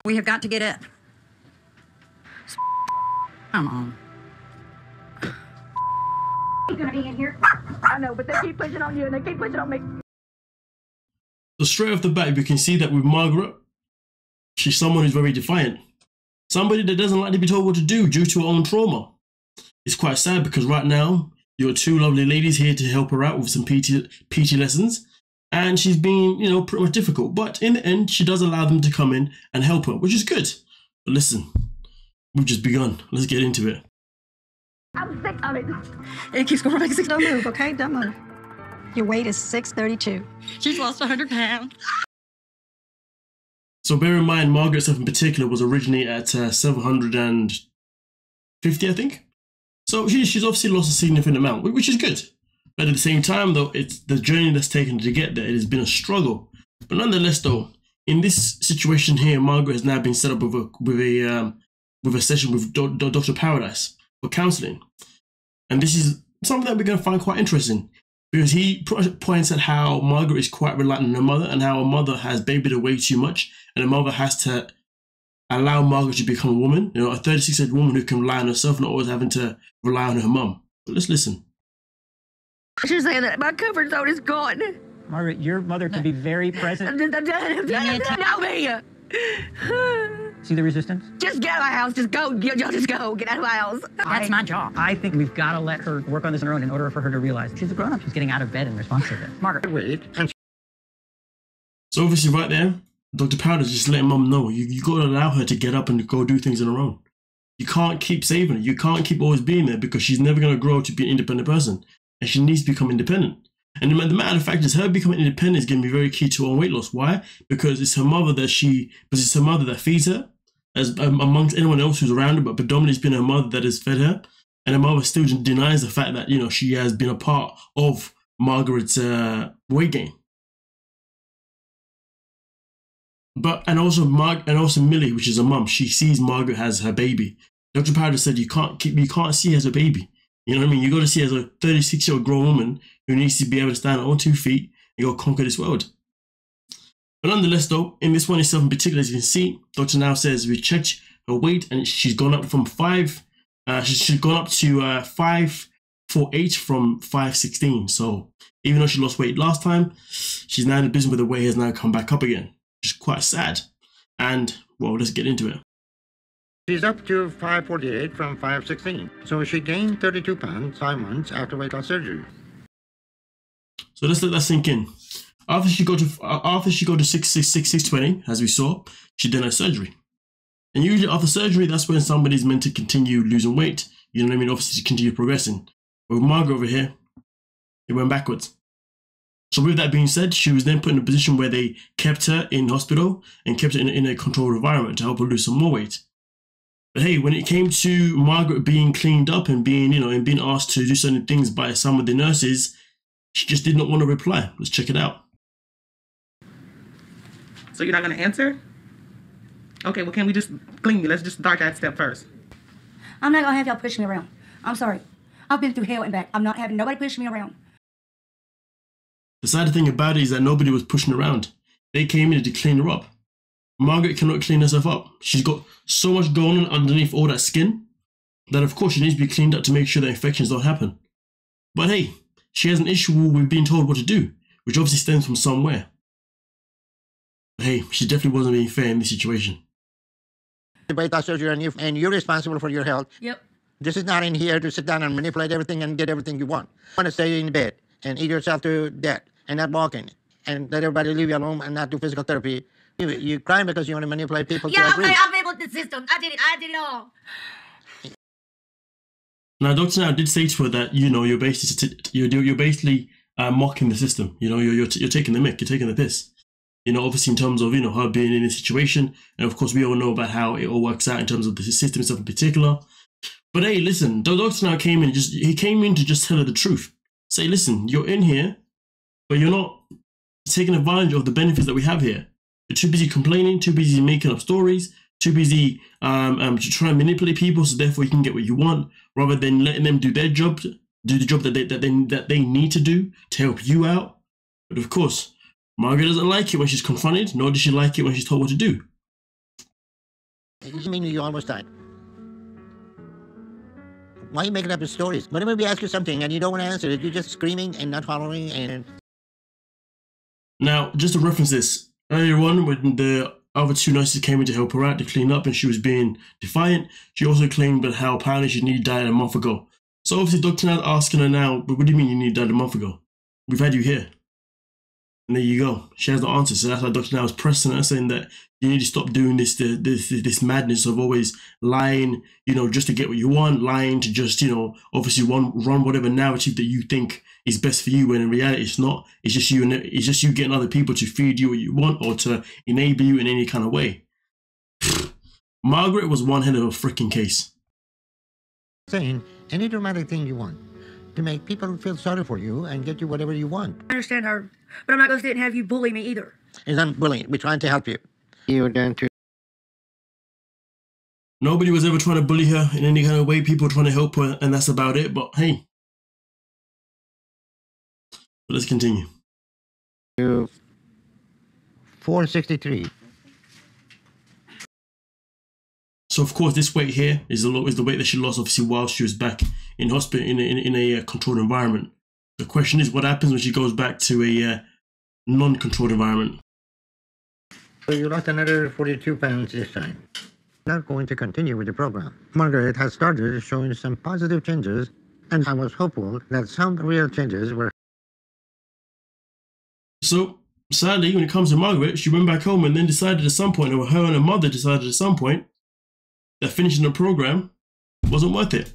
We have got to get up. Come on. He's gonna be in here. I know, but they keep pushing on you and they keep pushing on me. So straight off the bat, you can see that with Margaret, she's someone who's very defiant. Somebody that doesn't like to be told what to do due to her own trauma. It's quite sad because right now, you're two lovely ladies here to help her out with some PT lessons. And she's being, you know, pretty much difficult. But in the end, she does allow them to come in and help her, which is good. But listen, we've just begun. Let's get into it. I'm sick of it. It keeps going back 6. Don't move, okay? Don't move. Your weight is 632. She's lost 100 pounds. So bear in mind, Margaret herself in particular was originally at 750, I think. So she's obviously lost a significant amount, which is good. But at the same time, though, it's the journey that's taken to get there. It has been a struggle. But nonetheless, though, in this situation here, Margaret has now been set up with a session with Dr. Paradise for counselling. And this is something that we're going to find quite interesting, because he points at how Margaret is quite reliant on her mother and how her mother has babied her way too much, and her mother has to allow Margaret to become a woman, you know, a 36-year-old woman who can rely on herself, not always having to rely on her mum. But let's listen. She's saying that my comfort zone is gone. Margaret, your mother can be very present. Know me. See the resistance? Just get out of my house. Just go. Just go. Get out of my house. That's my job. I think we've got to let her work on this on her own in order for her to realize she's a grown-up. She's getting out of bed in response to this. Margaret, wait. So obviously right there, Dr. Powder's just letting mum know, you got to allow her to get up and go do things on her own. You can't keep saving her. You can't keep always being there, because she's never going to grow to be an independent person. And she needs to become independent. And the matter of fact is, her becoming independent is going to be very key to her own weight loss. Why? Because it's her mother that feeds her, as amongst anyone else who's around her, but predominantly it's been her mother that has fed her. And her mother still denies the fact that, you know, she has been a part of Margaret's weight gain. And also Millie, which is her mum, she sees Margaret as her baby. Dr. Powder said you can't see her as a baby. You know what I mean? You got to see her as a 36-year-old grown woman who needs to be able to stand on 2 feet and go conquer this world. But nonetheless, though, in this one itself in particular, as you can see, Dr. Now says we checked her weight and she's gone up from she's gone up to 5'48" from 5'16". So even though she lost weight last time, she's now in the business where the weight has now come back up again, which is quite sad. And well, let's get into it. She's up to 5'48" from 5'16". So she gained 32 pounds 5 months after weight loss surgery. So let's let that sink in. After she got to 620, as we saw, she then had surgery. And usually after surgery, that's when somebody's meant to continue losing weight. You know what I mean? Obviously to continue progressing. But with Margaret over here, it went backwards. So with that being said, she was then put in a position where they kept her in hospital and kept her in a controlled environment to help her lose some more weight. But hey, when it came to Margaret being cleaned up and being, you know, and being asked to do certain things by some of the nurses, she just did not want to reply. Let's check it out. So you're not going to answer? Okay, well, can we just clean me? Let's just start that step first. I'm not going to have y'all push me around. I'm sorry. I've been through hell and back. I'm not having nobody push me around. The sad thing about it is that nobody was pushing her around. They came in to clean her up. Margaret cannot clean herself up. She's got so much going on underneath all that skin that of course she needs to be cleaned up to make sure that infections don't happen. But hey, she has an issue with being told what to do, which obviously stems from somewhere. But hey, she definitely wasn't being fair in this situation. Weight loss surgery and you're responsible for your health. Yep. This is not in here to sit down and manipulate everything and get everything you want. You want to stay in bed and eat yourself to death and not walking and let everybody leave you alone and not do physical therapy. You crying because you want to manipulate people. Yeah, okay, I've been with the system. I did it all. Now, Dr. Now did say to her that, you know, you're basically mocking the system. You know, you're taking the mick, you're taking the piss. You know, obviously in terms of, you know, her being in this situation. And of course, we all know about how it all works out in terms of the system itself in particular. But hey, listen, Dr. Now came in to just tell her the truth. Say, listen, you're in here, but you're not taking advantage of the benefits that we have here. You're too busy complaining, too busy making up stories, too busy to try and manipulate people so therefore you can get what you want, rather than letting them do their job, do the job that they need to do to help you out. But of course, Margaret doesn't like it when she's confronted, nor does she like it when she's told what to do. You mean you almost died? Why are you making up the stories? Whenever we ask you something and you don't want to answer it, you're just screaming and not following and... Now, just to reference this, earlier on when the other two nurses came in to help her out to clean up and she was being defiant, she also claimed that how apparently she nearly died a month ago. So obviously Dr. Now's asking her now, but what do you mean you nearly died a month ago? We've had you here. And there you go. She has the answer. So that's why Dr. Now is pressing her, saying that you need to stop doing this madness of always lying, you know, just to get what you want, lying to just, you know, obviously run whatever narrative that you think is best for you, when in reality it's not. It's just you getting other people to feed you what you want or to enable you in any kind of way. Margaret was one hell of a freaking case. saying any dramatic thing you want to make people feel sorry for you and get you whatever you want. I understand her, but I'm not going to sit and have you bully me either. It's not bullying. We're trying to help you. You're down to... Nobody was ever trying to bully her in any kind of way. People were trying to help her, and that's about it. But hey, but let's continue. 463. So of course, this weight here is the weight that she lost, obviously, while she was back in hospital in a controlled environment. The question is, what happens when she goes back to a non-controlled environment? So you lost another 42 pounds this time. Not going to continue with the program. Margaret has started showing some positive changes, and I was hopeful that some real changes were... So sadly, when it comes to Margaret, she went back home and then decided at some point, or her and her mother decided at some point, that finishing the program wasn't worth it.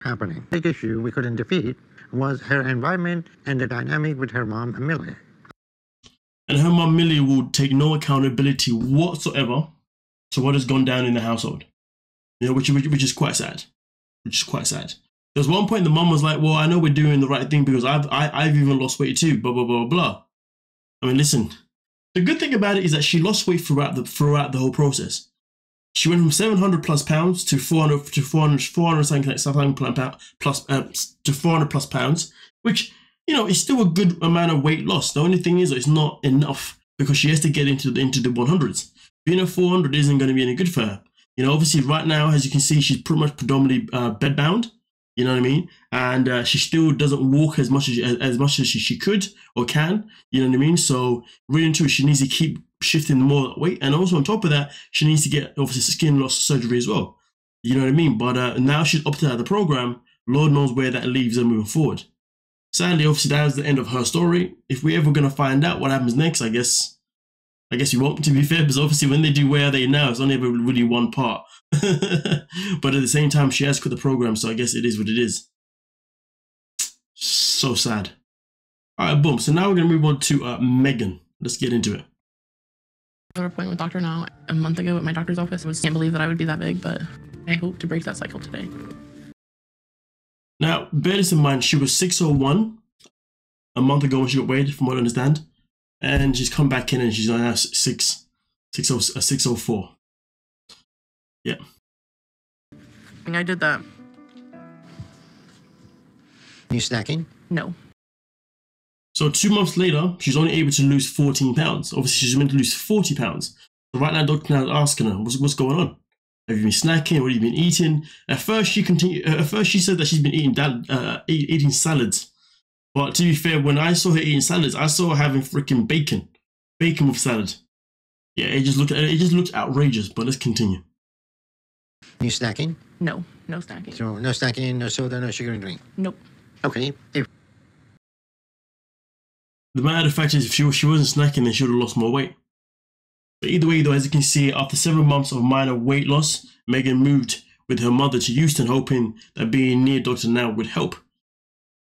happening. The big issue we couldn't defeat was her environment and the dynamic with her mom, Millie. And her mom, Millie, will take no accountability whatsoever to what has gone down in the household. You know, which is quite sad. Which is quite sad. There was one point the mom was like, well, I know we're doing the right thing because I've even lost weight too, blah, blah, blah, blah. I mean, listen, the good thing about it is that she lost weight throughout the whole process. She went from 700 plus pounds to 400 to 400 something plus to 400 plus pounds, which, you know, is still a good amount of weight loss. The only thing is that it's not enough because she has to get into the 100s. Being a 400 isn't going to be any good for her. You know, obviously right now, as you can see, she's pretty much predominantly bedbound. You know what I mean? And she still doesn't walk as much as she could or can. You know what I mean? So really into it, she needs to keep shifting more weight, and also on top of that, she needs to get obviously skin loss surgery as well. You know what I mean? But now she's opted out of the program. Lord knows where that leaves her moving forward. Sadly, obviously, that was the end of her story. If we're ever gonna find out what happens next, I guess we won't. To be fair, because obviously when they do Where Are They Now, it's only ever really one part. But at the same time, she has quit the program, so I guess it is what it is. So sad. All right, boom. So now we're gonna move on to Megan. Let's get into it. I have an appointment with Dr. Now a month ago at my doctor's office. I can't believe that I would be that big, but I hope to break that cycle today. Now, bear this in mind, she was 601 a month ago when she got weighed, from what I understand. And she's come back in and she's now 604. Yeah. I did that. You snacking? No. So 2 months later, she's only able to lose 14 pounds. Obviously, she's meant to lose 40 pounds. So right now, Dr. Now is asking her, what's going on? Have you been snacking? What have you been eating? At first, she said that she's been eating salads. But to be fair, when I saw her eating salads, I saw her having freaking bacon with salad. Yeah, it just looked outrageous. But let's continue. You snacking? No snacking. So no snacking, no soda, no sugar and drink. Nope. Okay. The matter of fact is, if she wasn't snacking, then she would have lost more weight. But either way, though, as you can see, after 7 months of minor weight loss, Megan moved with her mother to Houston, hoping that being near Dr. Now would help.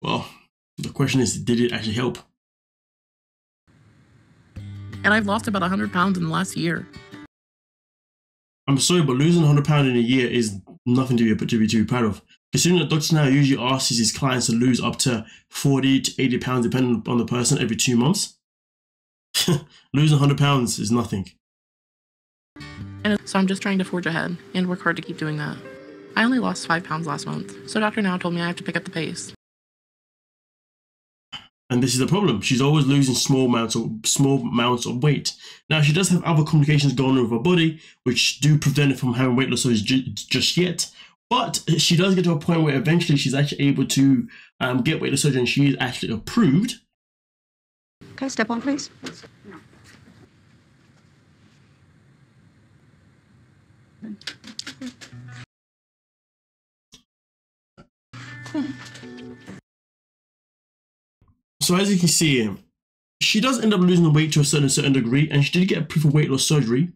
Well, the question is, did it actually help? And I've lost about 100 pounds in the last year. I'm sorry, but losing 100 pounds in a year is nothing to be too proud of. Considering that Dr. Now usually asks his clients to lose up to 40 to 80 pounds, depending on the person, every 2 months. Losing 100 pounds is nothing. And so I'm just trying to forge ahead and work hard to keep doing that. I only lost 5 pounds last month, so Dr. Now told me I have to pick up the pace. And this is the problem. She's always losing small amounts of weight. Now, she does have other complications going on with her body, which do prevent her from having weight loss surgery just yet. But she does get to a point where eventually she's actually able to get weight loss surgery, and she is actually approved. Okay, step on, please. So as you can see, she does end up losing the weight to a certain degree, and she did get approved for weight loss surgery.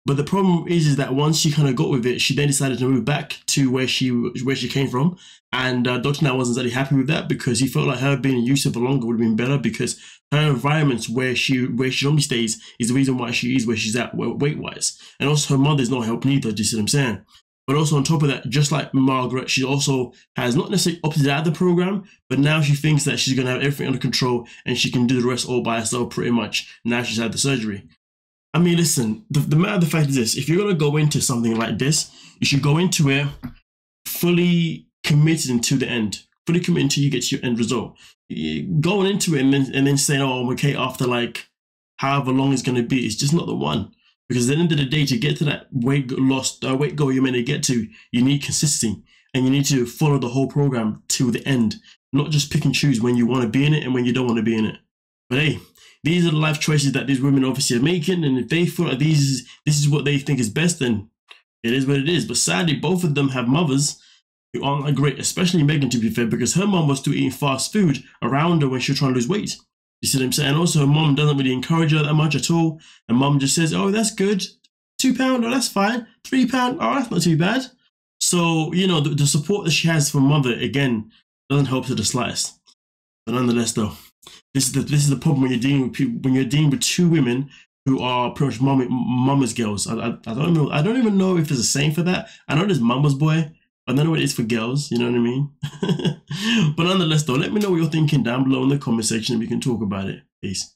But the problem is that once she kind of got with it, she then decided to move back to where she came from. And Dr. Now wasn't really happy with that, because he felt like her being in use for longer would have been better, because her environment where she normally stays is the reason why she is where she's at weight-wise. And also her mother's not helping either, do you see what I'm saying? But also on top of that, just like Margaret, she also has not necessarily opted out of the program, but now she thinks that she's going to have everything under control and she can do the rest all by herself pretty much. Now she's had the surgery. I mean, listen, the matter of the fact is this: if you're going to go into something like this, you should go into it fully committed until the end. Fully committed until you get to your end result. Going into it and then saying, oh, okay, after like however long it's going to be, it's just not the one. Because at the end of the day, to get to that weight goal you're meant to get to, you need consistency, and you need to follow the whole program till the end, not just pick and choose when you want to be in it and when you don't want to be in it. But hey, these are the life choices that these women obviously are making, and if they feel like this is what they think is best, then it is what it is. But sadly, both of them have mothers who aren't that great, especially Megan, to be fair, because her mom was still eating fast food around her when she was trying to lose weight. You see what I'm saying? And also, her mom doesn't really encourage her that much at all. And mom just says, oh, that's good. £2, oh, that's fine. £3, oh, that's not too bad. So, you know, the support that she has from mother, again, doesn't help to the slightest. But nonetheless, though, this is the problem when you're dealing with people, when you're dealing with two women who are pretty much mama's girls. I don't even know if there's a saying for that. I know there's mama's boy. I don't know what it is for girls, you know what I mean? But nonetheless, though, let me know what you're thinking down below in the comment section and we can talk about it. Peace.